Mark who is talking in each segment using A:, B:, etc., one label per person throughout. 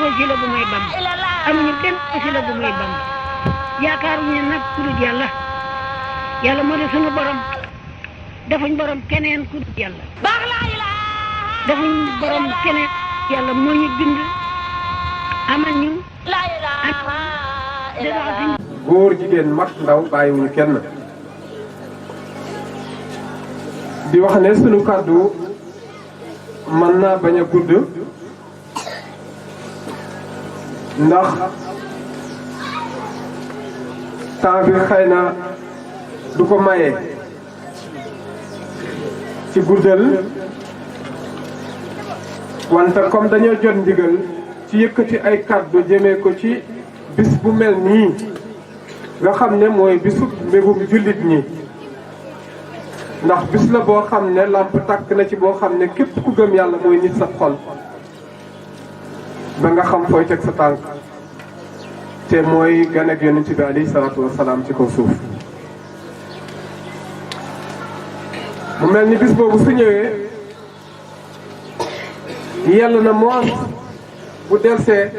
A: wasila bu may Bamba amuñu benn wasila bu may Bamba yaakaaruñu nag ku dul yàlla yàlla moo di sunu borom defuñ borom keneen ku dul yàlla defuñ borom keneen yàlla moo ñu bind amal ñu
B: góor jigéen mag ndaw bàyyiwuñu kenn di wax ne sunu kàddu mën naa bañ a gudd ndax temps bi xëy na du ko maye ci guddal wante comme dañoo jot ndigal ci yëkkati ay kàddu jëmee ko ci bis bu mel nii nga xam ne mooy bisu mbégum jullit ñi ndax bis la boo xam ne làmp tàkk na ci boo xam ne képp ku gëm yàlla mooy nit sa xol ba nga xam fooy teg sa tànk te mooy gan ak yonent bi alayhi salaatu wasalaam ci kaw suuf mu mel ni bis boobu su ñëwee yàlla na moom bu delsee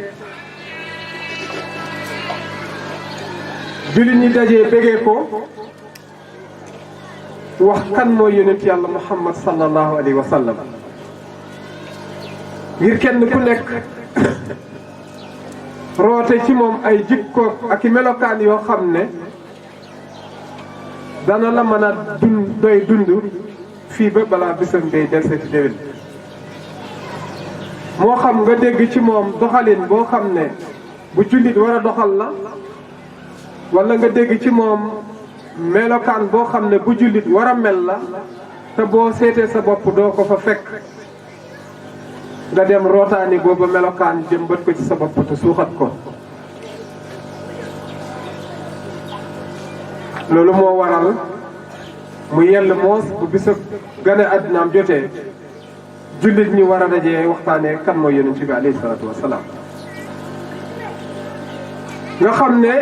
B: jullit ñi dajee bégee ko wax kan mooy yonent yàlla muhammad sallallahu alayhi wa sallam ngir kenn ku nekk roote ci moom ay jikko ak i melokaan yoo xam ne dana la mën a dund fii ba balaa bisam ngay delsee ci déwén moo xam nga dégg ci moom doxalin boo xam ne bu jullit war a doxal la wala nga dégg ci moom melokaan boo xam ne bu jullit war a mel la te boo seetee sa bopp doo ko fa fekk nga dem rootaani booba melokaan jëmbat ko ci sa bopp te suuxat ko loolu moo waral mu yell moos bu bisa gane àddinaam jotee jullit ñi war a dajee waxtaanee kan mooy yonent bi alayhi salaatu wasalaam nga xam ne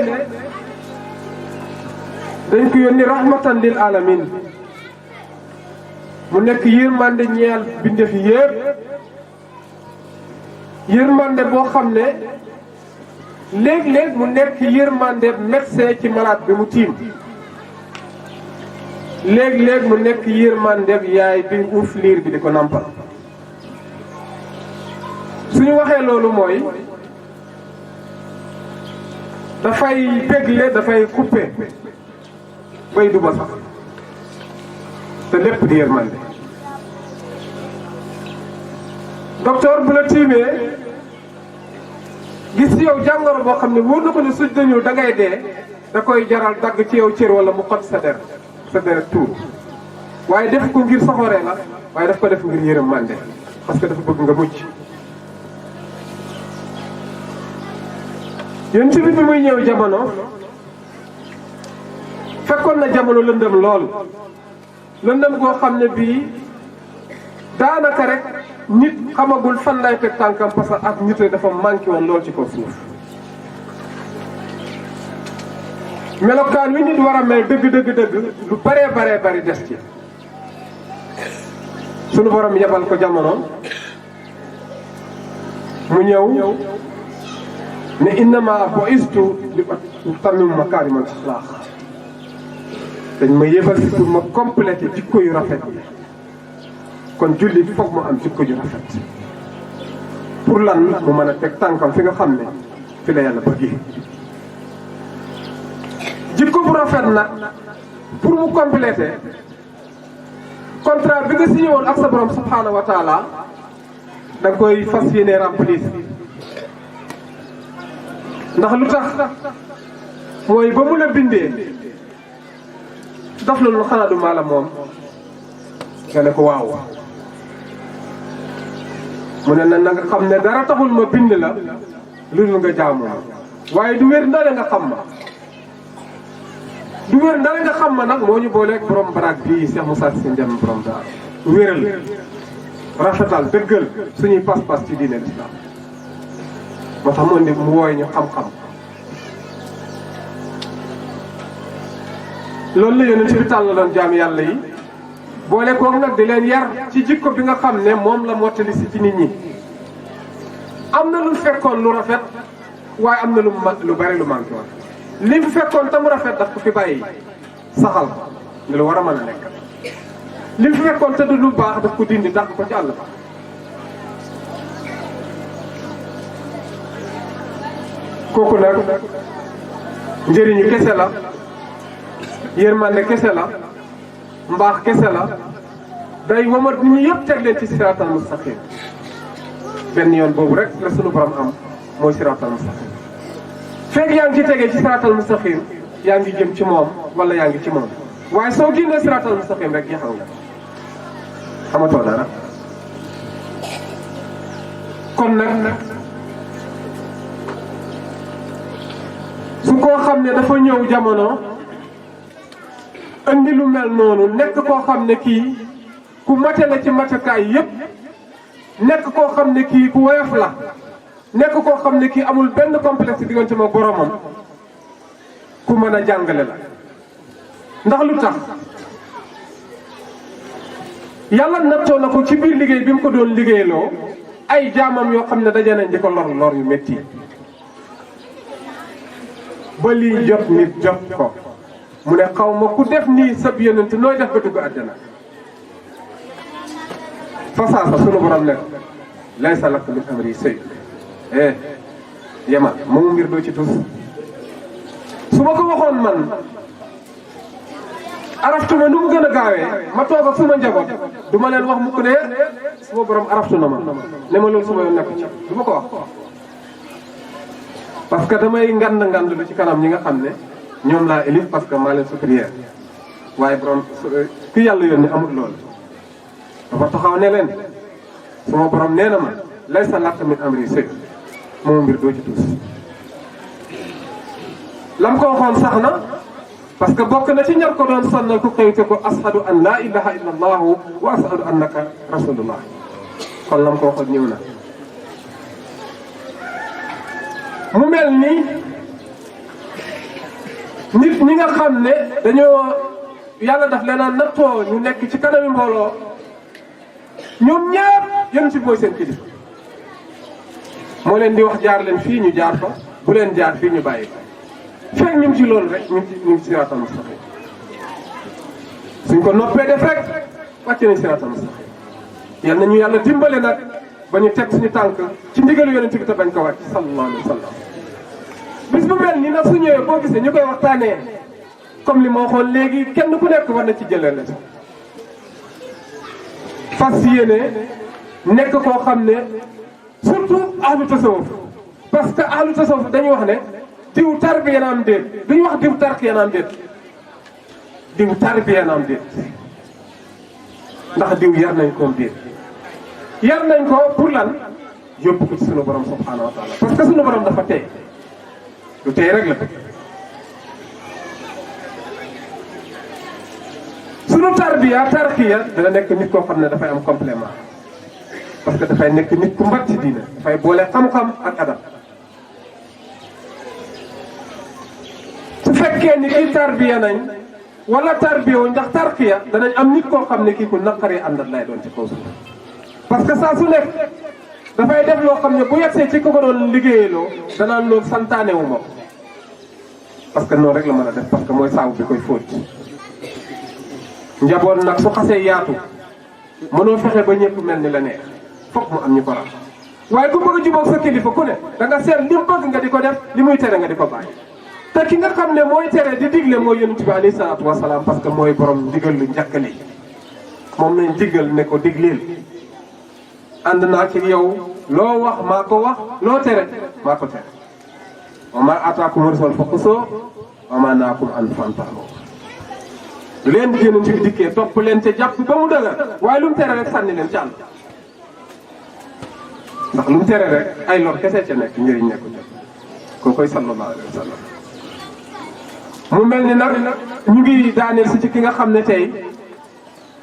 B: dañ ko yónni rahmatan lil alamin mu nekk yërmande ñeel bindeef yépp yërmande boo xam ne léeg-léeg mu nekk yërmande médecin ci malade bi mu tiim léeg-léeg mu nekk yërmande yaay bi uuf liir bi di ko nampal suñu waxee loolu mooy dafay bégle dafay coupé bay du ba sax te lépp di yërmande docteur bu la tiimee gis ci yow jàngoro boo xam ne wóor na ko ne suñ dañu da ngay dee da koy jaral dagg ci yow cër wala mu xot sa deret tuur waaye def ko ngir soxoree la waaye daf ko def ngir yërmande parce que dafa bëgg nga mucc yéen ci bi muy ñëw jamono fekkoon na jamono lëndëm lool lëndëm goo xam ne bii daanaka rek nit xamagul fan lay teg tànkam parce que ak nit dafa manqué woon lool ci kaw suuf melokaan wi nit war a mel dëgg lu baree bari des ci sunu borom yebal ko jamono mu ñëw ne innama bu'istu li utammima makaarimal axlaaq dañ ma yebal si pour ma complété jikko yu rafet kon jullit foog mu am jikko yu rafet pour lan mu mën a teg tànkam fi nga xam ne fi la yàlla bëgg jikko bu rafet nag pour mu complété contrat bi nga signé woon ak sa borom subhanahu wa taala da nga koy fas yéene remplir ndax lu tax mooy ba mu la bindee daf la lu xanaa du maa la moom nga ne ko waaw mu ne na nga xam ne dara taxul ma bind la lu dul nga jaamu waaye du wér ndale nga xam ma du wér ndale nga xam ma nag moo ñu booleeg borom baraag bii Cheikh Moussa Sy Ndiame borom daal wéral rafetal dëggal suñuy pas-pas ci diine islam moo tax mu indi mu wooy ñu xam-xam loolu la yonent bi tàllaloon jaam yàlla yi boole koog nag di leen yar ci jikko bi nga xam ne moom la mottali si ci nit ñi am na lu fekkoon lu rafet waaye am na lu bari lu manqué woon li mu fekkoon te mu rafet daf ko fi bàyyi saxal ko ne lu war a mën a nekk li mu fekkoon te du lu baax daf ko dindi dàq ko ci àll ba kooku nag njëriñu kese la yërmande kese la mbaax kese la day womat nit ñi yëpp teg leen ci siraatal mustaqim benn yoon boobu rek la sunu borom am mooy siraatal mustaqim fekk yaa ngi ci tegee ci siraatal mustaqim yaa ngi jëm ci moom wala yaa ngi ci moom waaye soo génnee siraatal mustaqim rek jeexal nga xamatoo dara kon nag su koo xam ne dafa ñëw jamono andi lu mel noonu nekk koo xam ne kii ku mate la ci matakaay yépp nekk koo xam ne kii ku woyof la nekk koo xam ne kii amul benn complexe diggante ma boromam ku mën a jàngale la ndax lu tax yàlla nattoo na ko ci biir liggéey bi mu ko doon liggéeyloo ay jaamam yoo xam ne daje nañ di ko lor yu métti ba lii jot nit jot ko mu ne xaw ma ku def nii sab yonent nooy def ba dugg àjjana fasaasa sunu borom ne laysa laka min amri shay yemal moomu mbir doo ci tus su ma ko waxoon man araftuma nu mu gën a gaawee ma toog ak suma njaboot du ma leen wax mukk ne suma borom araftu na ma ne ma loolu suma yoon nekk ci du ma ko wax parce que damay ngand lu ci kanam ñi nga xam ne ñoom laa élif parce que maa leen supérieur waaye borom ki yàlla yónni amul loolu dafa taxaw ne leen suma borom nee na ma laysa laka min amri shay moom mbir doo ci tuus lam ko waxoon sax na parce que bokk na ci ñar ko doon sonnal ku xëyte ko ashadu an laa ilaha illa allahu wa ashadu annaka rasulullah kon lam ko waxoon ñëw na mu mel ni nit ñi nga xam ne dañoo yàlla daf leen a nattoo ñu nekk ci kanami mbooloo ñoom ñaar yéen si mooy seen kilifa moo leen di wax jaar leen fii ñu jaar fa bu leen jaar fii ñu bàyyi ko fekk ñu ngi ci loolu rek ñu ngi ci siraatal mustaqim suñ ko noppee def rek wàcc nañ siraatal mustaqim yal nañu yàlla dimbale nag ba ñu teg suñu tànk ci ndigalu yonent bi te bañ ko wàcc sallallahu alayhi wa sallam bis bu mel nii nag su ñëwee boo gisee ñu koy waxtaanee comme li ma waxoon léegi kenn ku nekk war na ci jëlee la fas yéene nekk koo xam ne surtout ahlu tasawuf parce que ahlu tasawuf dañuy wax ne diw tarbiya na am déet duñu wax diw tarkiya na am déet diw tarbiya na am déet ndax diw yar nañ ko déet yar nañ ko pour lan yóbbu ko ci sunu borom subhanahu wa taala parce que sunu borom dafa tey lu tey rek la sunu tarbiya tarkiya dana nekk nit koo xam ne dafay am complément parce que dafay nekk nit ku mbat ci diine dafay boole xam-xam ak adab su fekkee ni kii tarbiya nañ wala tarbiya wuñ ndax tarkiya danañ am nit koo xam ne kii ku naqaree àndat lay doon ci kaw suuf parce que saa su nekk dafay def loo xam ne bu yegsee ci ko ko doon liggéeyaloo danaan loolu santaane wu ma parce que noonu rek la mën a def parce que mooy saabu bi koy fóot njaboot nag su xasee yaatu mënoo fexe ba ñëpp mel ni la neex foog mu am ñu ko rax waaye ku bëgg a jubóog sa kilifa ku ne da nga seet li mu bëgg nga di ko def li muy tere nga di ko bàyyi te ki nga xam ne mooy tere di digle mooy yonent bi alayhi salaatu wasalaam parce que mooy borom ndigal lu njëkkali moom nañ digal ne ko digleel ànd naa ci yow loo wax maa ko wax loo tere maa ko tere wa maa ataakum rasul fa xusoo wa maa naakum an fantahu lu leen di yonent bi dikkee topp leen ca jàpp ba mu dëgër waaye lu mu tere rek sànni leen ci àll ndax lu mu tere rek ay lor kese ca nekk njëriñ nekku ca koo koy sallallahu alayhi wa sallam mu mel ni nag ñu ngi daaneel si ci ki nga xam ne tey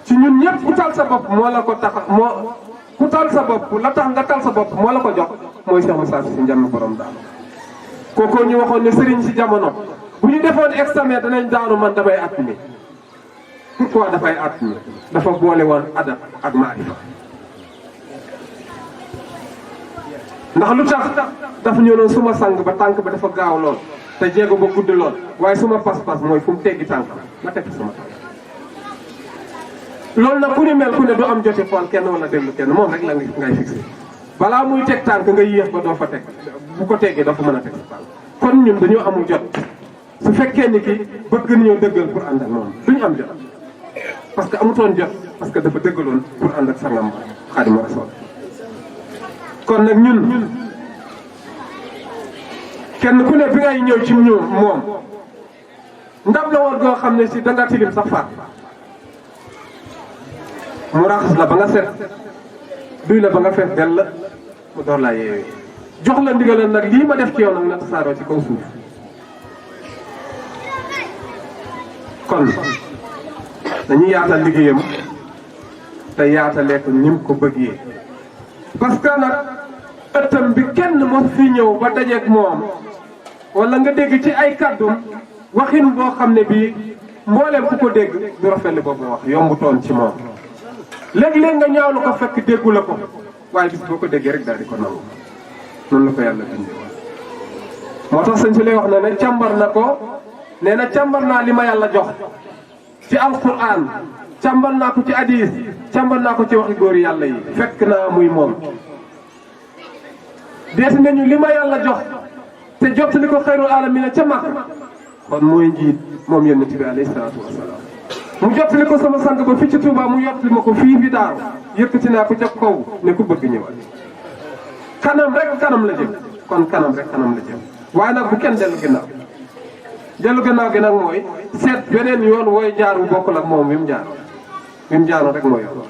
B: ci ñun ñëpp ku tal sa bopp moo la ko tax moo ku tal sa bopp la tax nga tal sa bopp moo la ko jox mooy Cheikh Moussa si njàmm borom daanu kookoo ñu waxoon ne sëriñ si jamono bu ñu defoon examen danañ daanu man damay at mi pourquoi dafay at mi dafa boole woon adab ak maarifa ndax lu tax dafa ñëw noonu suma sang ba tànk ba dafa gaaw lool te jéego ba gudd lool waaye suma pas-pas mooy fu mu teggi tànk ma teg sama tànk loolu nag ku ni mel ku ne du am joti xool kenn wala déglu kenn moom rek la ngay fixé balaa muy teg tànk nga yéex ba doo fa teg bu ko teggee doo fa mën a teg sa tànk kon ñun dañoo amul jot su fekkee ni ki bëgg nañoo dëggal pour ànd ak moom duñu am jot parce que amutoon jot parce que dafa dëggaloon pour ànd ak sangam Xaadimu Rasuul kon nag ñun kenn ku ne bi ngay ñëw ci ñoom moom ndab la woon goo xam ne si danga tilim sax faat mu raxas la ba nga set duy la ba nga fees del la mu door laa yeewee jox la ndigal nag lii ma def ci yow nag na tasaaroo ci kaw suuf kon dañuy yaatal liggéeyam te yaatalee ko ni mu ko bëggee parce que nag ëttam bi kenn mos fi ñëw ba dajeeg moom wala nga dégg ci ay kàddum waxin boo xam ne bii mbooleem ku ko dégg du rafetlu boobu wax yombutoon ci moom léeg-léeg nga ñaawlu ko fekk déggu la ko waaye bis boo ko déggee rek daal di ko nangu noonu la ko yàlla bindee moo tax sëñ si lay wax na ne càmbar na ko nee na càmbar naa li ma yàlla jox ci alquran càmbar naa ko ci hadis càmbar naa ko ci waxi góor yàlla yi fekk naa muy moom dees nañu li ma yàlla jox te jottali ko xayrul alamina ca mag kon mooy njiit moom yonent bi alayhi salaatu wasalaam mu jottali ko sama sang ba fii ci Touba mu jottali ma ko fii fi daaru yëkkati naa ko ca kaw ne ku bëgg ñëwal kanam rek kanam la jëm kon kanam rek kanam la jëm waaye nag bu kenn dellu ginnaaw gi nag mooy seet beneen yoon wooy jaar bu bokkul ak moom wi mu jaaroon rek mooy yoon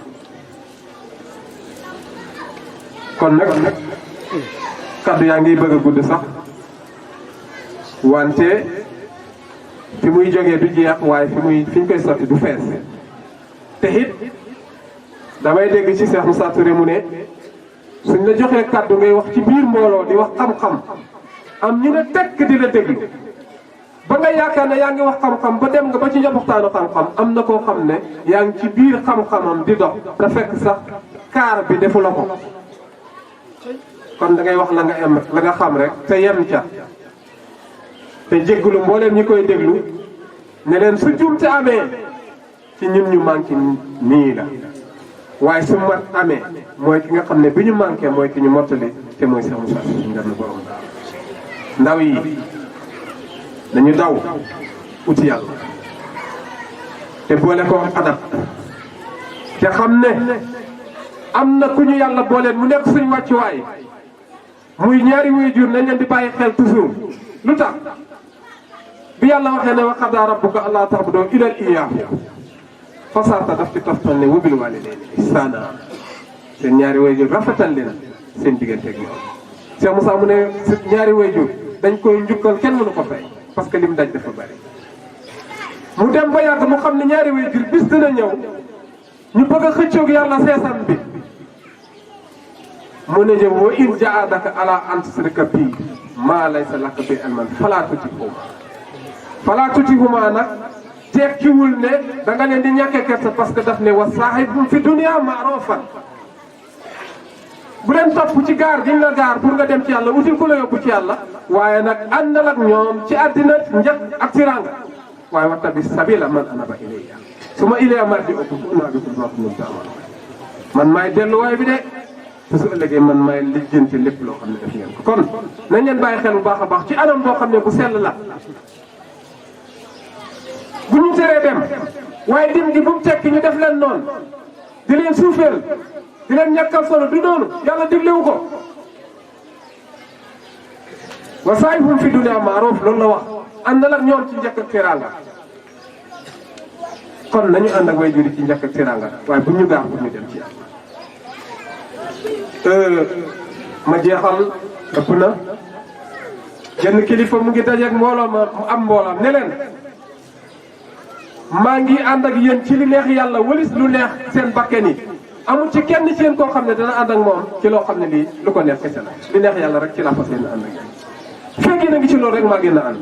B: kon nag kaddu yaa ngi bëgg a gudd sax wante fi muy jógee du jeex waaye fi ñu koy sotti du fees te it damay dégg ci Cheikh Moussa Touré mu ne suñ la joxee kaddu ngay wax ci biir mbooloo di wax xam-xam am ñu ne tekk di la déglu ba nga yaakaar ne yaa ngi wax xam-xam ba dem nga ba ci njoboxtaanu xam-xam am na koo xam ne yaa ngi ci biir xam-xamam di dox te fekk sax kaar bi defu la ko kon da ngay wax la nga xam rek te yem ca te jéggulu mbooleem ñi koy déglu ne leen su jumte amee ci ñun ñu manqué nii la waaye su mat amee mooy ki nga xam ne bi ñu manqué mooy ki ñu mottali te mooy Cheikh Moussa Ngar na borom ndaw yi dañu daw uti yàlla te boole ko adab te xam ne am na ku ñu yàlla booleen mu nekk suñu wàccuwaay muy ñaari waajur nañ leen di bàyyi xel toujours lu tax bi yàlla waxee ne wa qadaa rabbuka allaa ta'budu illaa iyyaahu fasaata daf ci toftal ne wa bil waalidayni ihsaana seen ñaari waajur rafetal leen seen digganteeg ñoom Cheikh Moussa mu ne ñaari waajur dañ koy njukkal kenn mënu ko fay parce que lim daj dafa bari mu dem ba yàgg mu xam ne ñaari waajur bis dina ñëw ñu bëgg a xëccoog yàlla seesam bi mu ne jëm wa in jaadaka ala an tusrika bi maa laysa laka bi ilmun falaa tutihuma nag tekkiwul ne da nga leen di ñàkkee kersa parce que daf ne wa saahibhum fi dunya ma'rufan bu leen topp ci gaar giñ la gaar pour nga dem ci yàlla util ku la yóbbu ci yàlla waaye nag àndal ak ñoom ci àddina njëkk ak tiranga waaye wattabi sabila man anaba ilayya suma ilayya marji'ukum fa unabbi'ukum bimaa kuntum ta'maluun man maay delluwaay bi de te su ëllëgee man maay lijjanti lépp loo xam ne def ngeen ko kon nañ leen bàyyi xel bu baax a baax ci anam boo xam ne bu sell la bu ñu teree dem waaye dim gi bu mu tekki ñu def leen noonu di leen suufeel di leen ñàkkal solo du noonu yàlla diglewu ko wa saahibhum fi dunya ma'ruf loolu la wax àndal ak ñoom ci njëkk ak teraanga kon nañu ànd ak way juri ci njëkk ak teraanga waaye bu ñu gaar pour ñu dem ci yàlla ma jeexal ëpp na genn kilifa mu ngi dajeeg mbooloo ma mu am mbooloom ne leen maa ngi ànd ak yéen ci li neex yàlla walis lu neex seen bakken yi amul ci kenn ci yéen koo xam ne dana ànd ak moom ci loo xam ne lii lu ko neex kese la li neex yàlla rek ci laa fas yéene ànd ak yéen fekkee na ngi ci loolu rek maa génn ànd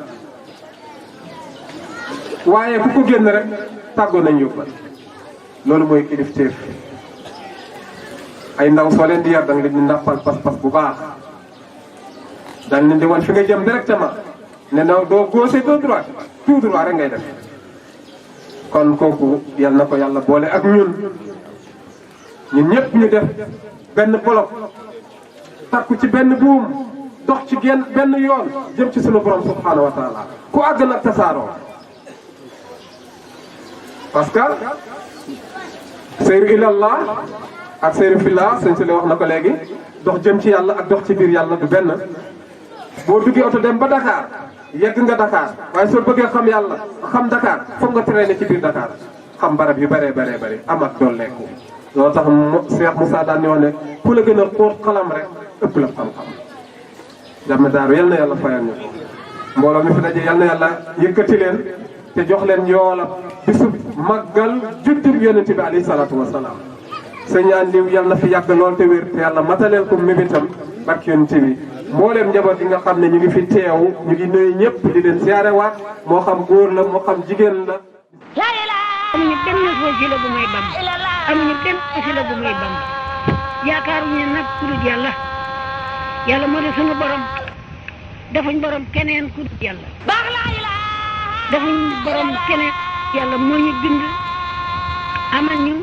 B: waaye ku ko génn rek tàggoo nañ yóbbal loolu mooy kilifteef ay ndaw soo leen di yar da nga leen di nappal pas-pas bu baax dañ leen di wan fi nga jëm directement ne na doo gauche doo droite tout droit rek ngay def kon kooku yal na ko yàlla boole ak ñun ñëpp ñu def benn bloc takku ci benn buum dox ci benn yoon jëm ci sunu borom subhanahu wa taala ku àgg nag tasaaroo parce que seyru ilallah ak seyru fillah sëñ si wax na ko léegi dox jëm ci yàlla ak dox ci biir yàlla du benn boo duggee oto dem ba Dakar yegg nga Dakar waaye soo bëggee xam yàlla xam Dakar foog nga traîner ci biir Dakar xam barab yu bëree bëri am ak dolleeku loolu tax Cheikh Moussa daan ñoo ne ku la gën a xóot xalam rek ëpp la xam-xam jàmm daaru yal na yàlla fayal ñu ko mbooloo mi fi daje yal na yàlla yëkkati leen te jox leen yoola bisub màggal juddub yonent bi alayhi salaatu wa salaam sëñ Aliou yal na fi yàgg lool te wér te yàlla mataleel ko mébitam barki yonent bi mbooleem njaboot yi nga xam ne ñu ngi fi teew ñu ngi nuyu ñëpp di leen siyaare waat moo xam góor la moo xam jigéen la.
A: amuñu benn wasila bu may bam amuñu benn wasila bu may bam yaakaaruñu nag ku dul yàlla yàlla moo di sunu borom defuñ borom keneen ku dul yàlla defuñ borom keneen yàlla moo ñu bind amal ñu